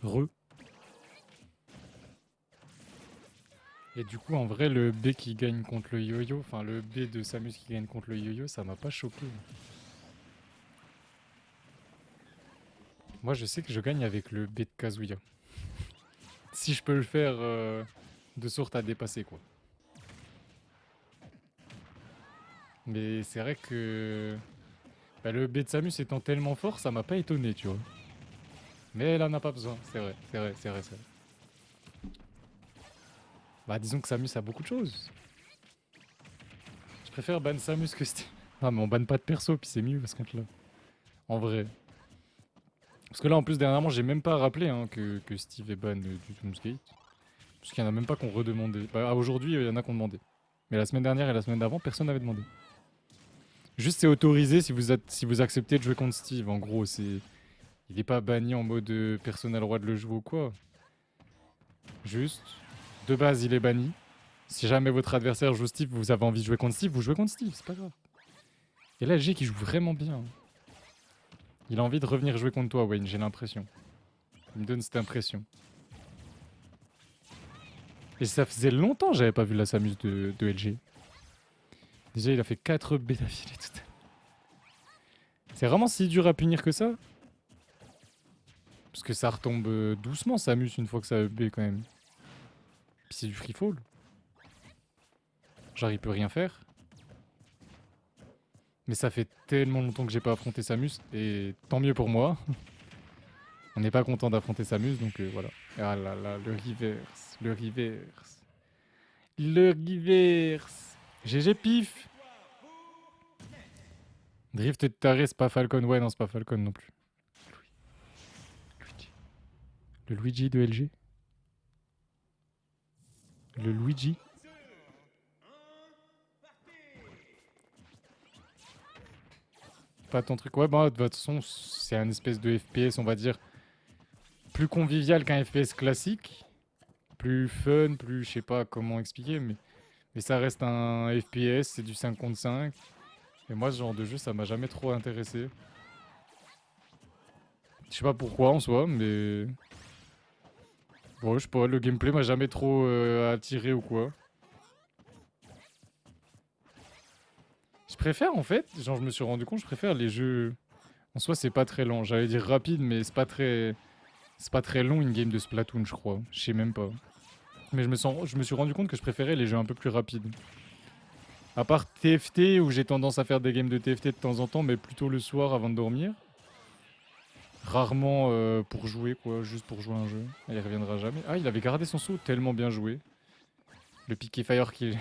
Re. Et du coup, en vrai, le B qui gagne contre le yo-yo, enfin le B de Samus qui gagne contre le yo-yo, ça m'a pas choqué. Moi, je sais que je gagne avec le B de Kazuya. Si je peux le faire de sorte à dépasser, quoi. Mais c'est vrai que bah, le B de Samus étant tellement fort, ça m'a pas étonné, tu vois. Mais elle en a pas besoin, c'est vrai, c'est vrai, c'est vrai, c'est vrai. Bah disons que Samus a beaucoup de choses. Je préfère ban Samus que Steve. Non mais on banne pas de perso, puis c'est mieux parce qu'on là. En vrai. Parce que là en plus dernièrement j'ai même pas rappelé hein, que Steve est ban du Doomsgate. Parce qu'il y en a même pas qu'on redemandé. Bah aujourd'hui il y en a qu'on demandé. Mais la semaine dernière et la semaine d'avant personne n'avait demandé. Juste c'est autorisé si vous acceptez de jouer contre Steve. En gros c'est... Il est pas banni en mode personne n'a le droit de le jouer ou quoi. Juste, de base il est banni. Si jamais votre adversaire joue Steve, vous avez envie de jouer contre Steve, vous jouez contre Steve, c'est pas grave. Et là, G qui joue vraiment bien. Il a envie de revenir jouer contre toi, Wayne, j'ai l'impression. Il me donne cette impression. Et ça faisait longtemps que j'avais pas vu la Samus de LG. Déjà, il a fait 4 B d'affilée tout à l'heure. C'est vraiment si dur à punir que ça? Parce que ça retombe doucement, Samus, une fois que ça a B quand même. Puis c'est du free fall. Genre, il peut rien faire. Mais ça fait tellement longtemps que j'ai pas affronté Samus, et tant mieux pour moi. On n'est pas content d'affronter Samus, donc voilà. Ah là là, le reverse, le reverse. Le reverse. GG pif. Drift et taré, c'est pas Falcon. Ouais, non, c'est pas Falcon non plus. Luigi. Le Luigi de LG. Le Luigi. Pas ton truc. Ouais, bah, de toute façon, c'est un espèce de FPS, on va dire, plus convivial qu'un FPS classique. Plus fun, plus, je sais pas comment expliquer, mais ça reste un FPS, c'est du 5 contre 5. Et moi, ce genre de jeu, ça m'a jamais trop intéressé. Je sais pas pourquoi en soi, mais... Bon, je sais pas, le gameplay m'a jamais trop attiré ou quoi. Je préfère en fait, genre je me suis rendu compte, je préfère les jeux... En soi, c'est pas très lent. J'allais dire rapide, mais c'est pas très... C'est pas très long une game de Splatoon, je crois. Je sais même pas. Mais je me suis rendu compte que je préférais les jeux un peu plus rapides. À part TFT, où j'ai tendance à faire des games de TFT de temps en temps, mais plutôt le soir avant de dormir. Rarement pour jouer, quoi, juste pour jouer à un jeu. Il reviendra jamais. Ah, il avait gardé son saut, tellement bien joué. Le piqué fire qui...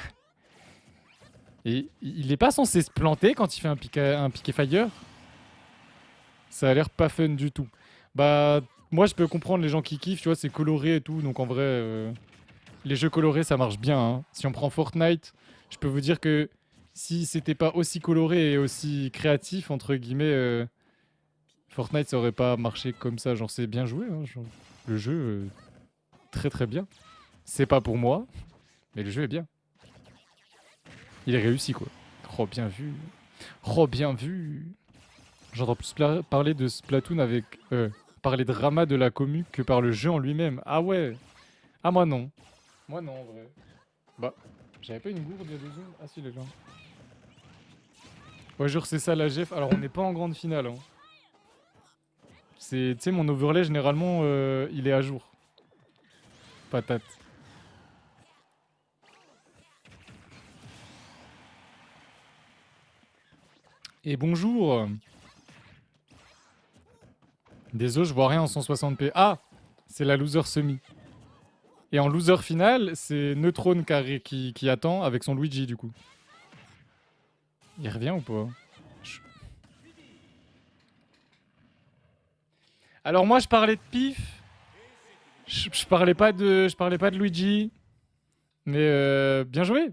Et il est pas censé se planter quand il fait un piqué fire. Ça a l'air pas fun du tout. Bah, moi je peux comprendre les gens qui kiffent, tu vois, c'est coloré et tout, donc en vrai, les jeux colorés ça marche bien. Hein. Si on prend Fortnite, je peux vous dire que si c'était pas aussi coloré et aussi créatif, entre guillemets, Fortnite ça aurait pas marché comme ça. Genre, c'est bien joué, hein, genre, le jeu, très très bien. C'est pas pour moi, mais le jeu est bien. Il est réussi quoi. Oh, bien vu. Oh, bien vu. J'entends plus parler de Splatoon avec... parler de Rama de la commu que par le jeu en lui-même. Ah ouais. Ah moi non. Moi non en vrai. Bah, j'avais pas une gourde il y a 2 secondes. Ah si, il est là. Ouais, genre c'est ça la GF. Alors on n'est pas en grande finale. Hein. C'est, tu sais, mon overlay généralement, il est à jour. Patate. Et bonjour. Désolé, je vois rien en 160p. Ah, c'est la loser semi. Et en loser final, c'est Neutron qui attend avec son Luigi du coup. Il revient ou pas? Alors moi je parlais de pif. Je parlais pas de Luigi. Mais bien joué.